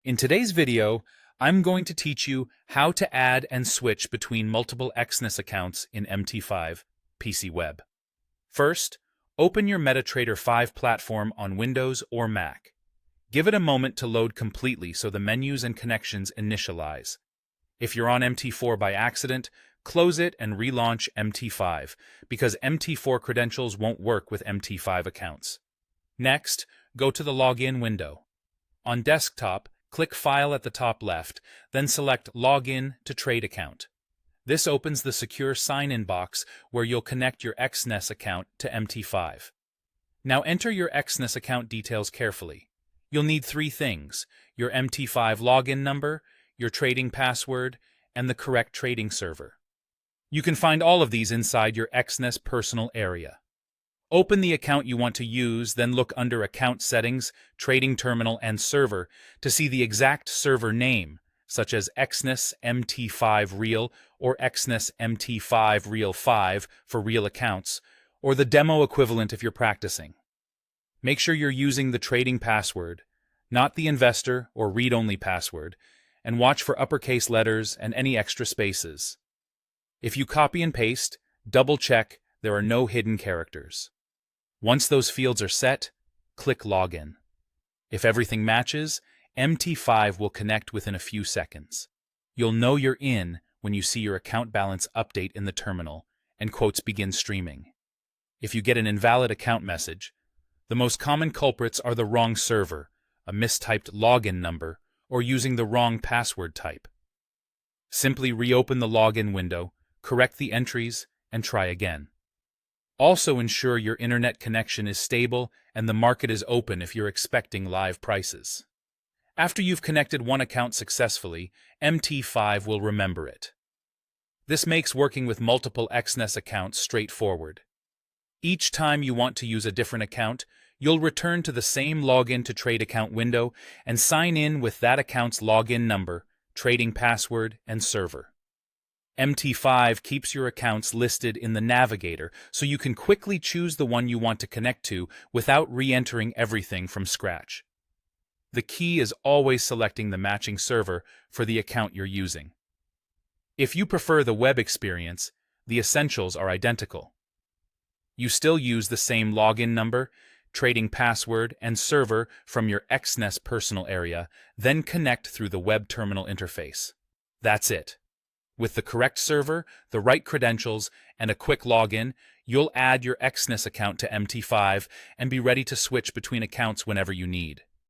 In today's video, I'm going to teach you how to add and switch between multiple Exness accounts in MT5 PC Web. First, open your MetaTrader 5 platform on Windows or Mac. Give it a moment to load completely so the menus and connections initialize. If you're on MT4 by accident, close it and relaunch MT5, because MT4 credentials won't work with MT5 accounts. Next, go to the Login window. On desktop, click File at the top left, then select Login to Trade Account. This opens the secure sign-in box where you'll connect your Exness account to MT5. Now enter your Exness account details carefully. You'll need three things: your MT5 login number, your trading password, and the correct trading server. You can find all of these inside your Exness personal area. Open the account you want to use, then look under Account Settings, Trading Terminal, and Server to see the exact server name, such as Exness MT5 Real or Exness MT5 Real 5 for real accounts, or the demo equivalent if you're practicing. Make sure you're using the trading password, not the investor or read-only password, and watch for uppercase letters and any extra spaces. If you copy and paste, double-check there are no hidden characters. Once those fields are set, click Login. If everything matches, MT5 will connect within a few seconds. You'll know you're in when you see your account balance update in the terminal and quotes begin streaming. If you get an invalid account message, the most common culprits are the wrong server, a mistyped login number, or using the wrong password type. Simply reopen the login window, correct the entries, and try again. Also ensure your internet connection is stable and the market is open if you're expecting live prices. After you've connected one account successfully, MT5 will remember it. This makes working with multiple Exness accounts straightforward. Each time you want to use a different account, you'll return to the same Login to Trade Account window and sign in with that account's login number, trading password, and server. MT5 keeps your accounts listed in the navigator so you can quickly choose the one you want to connect to without re-entering everything from scratch. The key is always selecting the matching server for the account you're using. If you prefer the web experience, the essentials are identical. You still use the same login number, trading password, and server from your Exness personal area, then connect through the web terminal interface. That's it. With the correct server, the right credentials, and a quick login, you'll add your Exness account to MT5 and be ready to switch between accounts whenever you need.